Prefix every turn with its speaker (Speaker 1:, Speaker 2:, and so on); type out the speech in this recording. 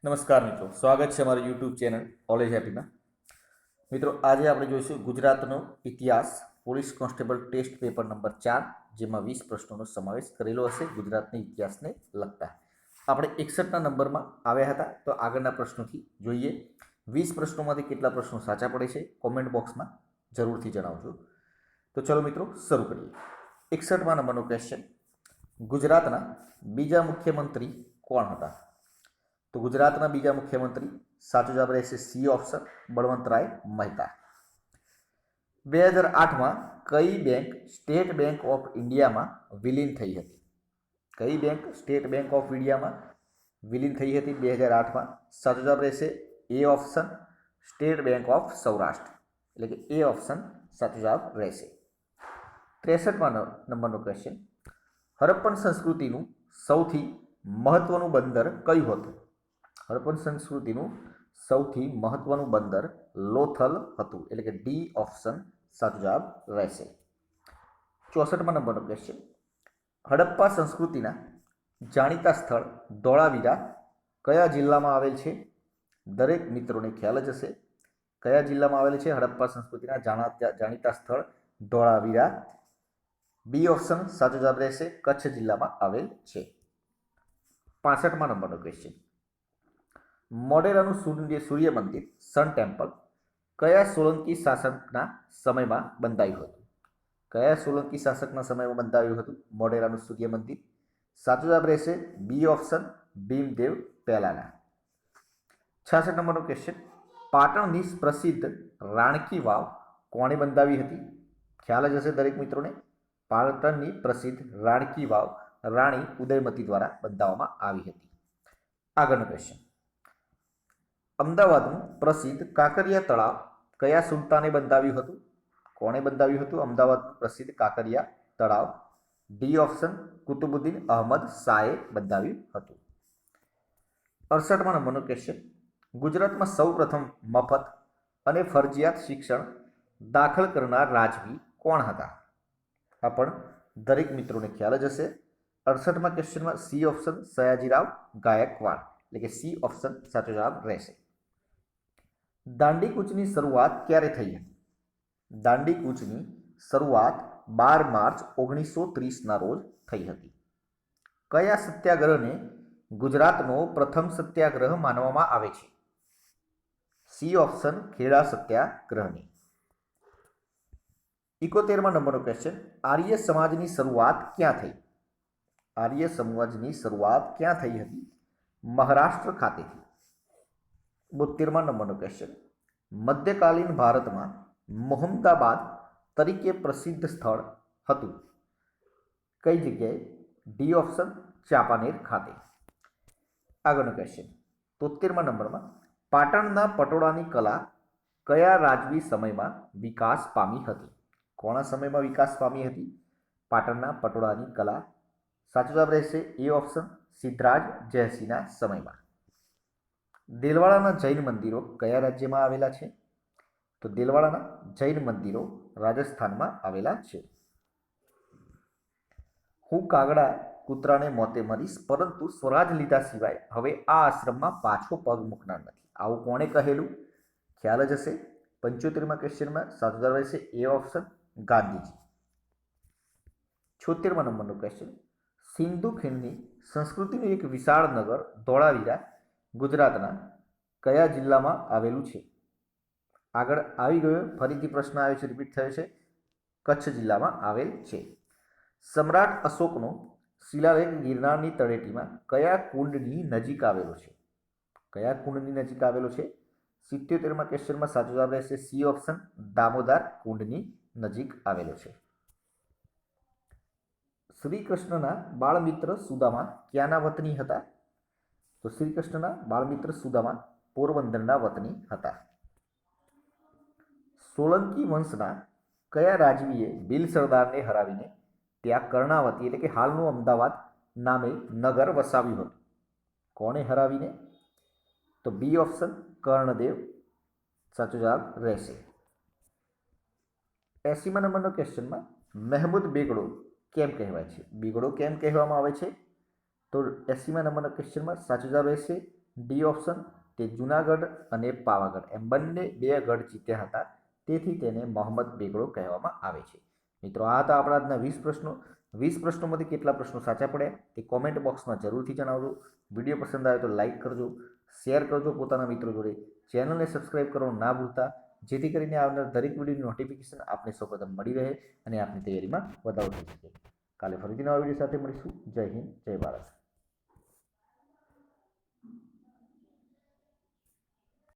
Speaker 1: નમસ્કાર મિત્રો, સ્વાગત છે અમારી યુટ્યુબ ચેનલ ઓલેજ હેપીમાં. મિત્રો, આજે આપણે જોઈશું ગુજરાતનો ઇતિહાસ police constable test paper number 4, જેમાં 20 પ્રશ્નોનો સમાવેશ કરેલો હશે ગુજરાતના ઇતિહાસને લગતા. આપણે 61ના નંબરમાં આવ્યા હતા, તો આગળના પ્રશ્નોથી જોઈએ. 20 પ્રશ્નોમાંથી કેટલા પ્રશ્નો સાચા પડે છે કોમેન્ટ બોક્સમાં જરૂરથી જણાવજો. તો ચલો મિત્રો, શરૂ કરીએ. 61મા નંબરનો ક્વેશ્ચન: ગુજરાતના બીજા મુખ્યમંત્રી કોણ હતા? તો ગુજરાતના બીજા મુખ્યમંત્રી, સાચો જવાબ રહેશે સી ઓપ્શન, બળવંતરાય મહેતા. 2008માં કઈ બેંક સ્ટેટ બેંક ઓફ ઇન્ડિયામાં વિલીન થઈ હતી? કઈ બેંક સ્ટેટ બેંક ઓફ ઇન્ડિયામાં વિલીન થઈ હતી 2008માં? સાચો જવાબ રહેશે એ option, State Bank of Saurashtra, એટલે કે એ ઓપ્શન સાચો જવાબ રહેશે. 63મા નંબરનો ક્વેશ્ચન: હડપ્પન સંસ્કૃતિનું સૌથી મહત્વનું બંદર કયું હતું? હડપ્પન સંસ્કૃતિનું સૌથી મહત્વનું બંદર લોથલ હતું, એટલે કે ડી ઓપ્શન સાચો જવાબ રહેશે. 64મા નંબરનો ક્વેશ્ચન: હડપ્પા સંસ્કૃતિના જાણીતા સ્થળ ધોળાવીરા કયા જિલ્લામાં આવેલ છે? દરેક મિત્રોને ખ્યાલ જ હશે કયા જિલ્લામાં આવેલ છે હડપ્પા સંસ્કૃતિના જાણીતા સ્થળ ધોળાવીરા. બી ઓપ્શન સાચો જવાબ રહેશે, કચ્છ જિલ્લામાં આવેલ છે. 65મા નંબરનો ક્વેશ્ચન: મોઢેરાનું સૂર્ય મંદિર સન ટેમ્પલ કયા સોલંકી શાસકના સમયમાં બંધાયું હતું? કયા સોલંકી શાસકના સમયમાં બંધાવ્યું હતું મોઢેરાનું સૂર્ય મંદિર? સાચો જવાબ રહેશે બી ઓપ્શન, ભીમદેવ પહેલાના. 66 નંબરનો ક્વેશ્ચન: પાટણની પ્રસિદ્ધ રાણકી વાવ કોણે બંધાવી હતી? ખ્યાલ જ હશે દરેક મિત્રોને, પાટણની પ્રસિદ્ધ રાણકી વાવ રાણી ઉદયમતી દ્વારા બંધાવવામાં આવી હતી. આગળનો ક્વેશ્ચન: અમદાવાદનું પ્રસિદ્ધ કાંકરિયા તળાવ કયા સુલતાને બંધાવ્યું હતું? કોણે બંધાવ્યું હતું અમદાવાદનું પ્રસિદ્ધ કાંકરિયા તળાવ? ડી ઓપ્શન, કુતુબુદ્દીન અહમદ શાહે બંધાવ્યું હતું. 68મા નંબરનો ક્વેશ્ચન: ગુજરાતમાં સૌપ્રથમ મફત અને ફરજિયાત શિક્ષણ દાખલ કરનાર રાજવી કોણ હતા? આ પણ દરેક મિત્રોને ખ્યાલ જ હશે. 68મા ક્વેશ્ચનમાં સી ઓપ્શન, સયાજીરાવ ગાયકવાડ, એટલે કે સી ઓપ્શન સાચો જવાબ રહેશે. દાંડી કૂચની શરૂઆત ક્યારે થઈ હતી? દાંડી કૂચની શરૂઆત 12 માર્ચ 1930ના રોજ થઈ હતી. કયા સત્યાગ્રહને ગુજરાતનો પ્રથમ સત્યાગ્રહ માનવામાં આવે છે? સી ઓપ્શન, ખેડા સત્યાગ્રહને. 71મા નંબરનો ક્વેશ્ચન: આર્ય સમાજની શરૂઆત ક્યાં થઈ? આર્ય સમાજની શરૂઆત ક્યાં થઈ હતી? મહારાષ્ટ્ર ખાતેથી. 72મા નંબરનો ક્વેશ્ચન: મધ્યકાલીન ભારતમાં મોહમ્મદાબાદ તરીકે પ્રસિદ્ધ સ્થળ હતું કઈ જગ્યાએ? ડી ઓપ્શન, ચાંપાનેર ખાતે. આગળનો ક્વેશ્ચન 73મા નંબરમાં: પાટણના પટોળાની કલા કયા રાજવી સમયમાં વિકાસ પામી હતી? કોના સમયમાં વિકાસ પામી હતી પાટણના પટોળાની કલા? સાચો જવાબ રહેશે એ ઓપ્શન, સિદ્ધરાજ જયસિંહના સમયમાં. દેલવાડાના જૈન મંદિરો કયા રાજ્યમાં આવેલા છે? તો દેલવાડાના જૈન મંદિરો રાજસ્થાનમાં આવેલા છે. હું કાગડા કૂતરાને મોતે મરીશ, પરંતુ સ્વરાજ લીધા સિવાય હવે આ આશ્રમમાં પાછો પગ મૂકનાર નથી. આવું કોણે કહેલું? ખ્યાલ જ હશે. 75મા ક્વેશ્ચનમાં સાચો જવાબ રહેશે એ ઓપ્શન, ગાંધીજી. 76મા નંબરનો ક્વેશ્ચન: સિંધુ ખીણની સંસ્કૃતિનું એક વિશાળ નગર ધોળાવીરા ગુજરાતના કયા જિલ્લામાં આવેલું છે? આગળ આવી ગયો, ફરીથી પ્રશ્ન આવ્યો છે, રિપીટ થયો છે. કચ્છ જિલ્લામાં આવેલ છે. સમ્રાટ અશોકનો શિલાલેખ ગિરનારની તળેટીમાં કયા કુંડની નજીક આવેલો છે? કયા કુંડની નજીક આવેલો છે? 77મા ક્વેશ્ચનમાં સાચો જવાબ રહેશે સી ઓપ્શન, દામોદર કુંડની નજીક આવેલો છે. શ્રી કૃષ્ણના બાળમિત્ર સુદામા ક્યાંના વતની હતા? તો શ્રી કૃષ્ણના બાળમિત્ર સુદામા પોરબંદરના વતની હતા. સોલંકી વંશના કયા રાજવીએ ભીલ સરદારને હરાવીને ત્યાં કર્ણાવતી, એટલે કે હાલનું અમદાવાદ નામે નગર વસાવ્યું હતું? કોણે હરાવીને? તો બી ઓપ્શન, કર્ણદેવ સાચો જવાબ રહેશે. 80મા નંબરનો ક્વેશ્ચનમાં મહેમૂદ બેગડો કેમ કહેવાય છે? બેગડો કેમ કહેવામાં આવે છે? તો 80મા નંબરના ક્વેશ્ચનમાં સાચો જવાબ રહેશે ડી ઓપ્શન તે જુનાગઢ અને પાવાગઢ એમ બંને 2 ગઢ જીત્યા હતા, તેથી તેને મોહમ્મદ બેગડો કહેવામાં આવે છે. મિત્રો આ હતા આપણા આજના 20 પ્રશ્નો. 20 પ્રશ્નોમાંથી કેટલા પ્રશ્નો સાચા પડ્યા તે કોમેન્ટ બોક્સમાં જરૂરથી જણાવજો. વિડીયો પસંદ આવે તો લાઇક કરજો, શેર કરજો પોતાના મિત્રો જોડે, ચેનલને સબસ્ક્રાઇબ કરવાનું ના ભૂલતા, જેથી કરીને આવનાર દરેક વિડીયોની નોટિફિકેશન આપને સૌપ્રથમ મળી રહે અને આપની તૈયારીમાં વધારો થઈ શકે. કાલે ફરીથી નવા વિડીયો સાથે મળીશું. જય હિન્દ, જય ભારત.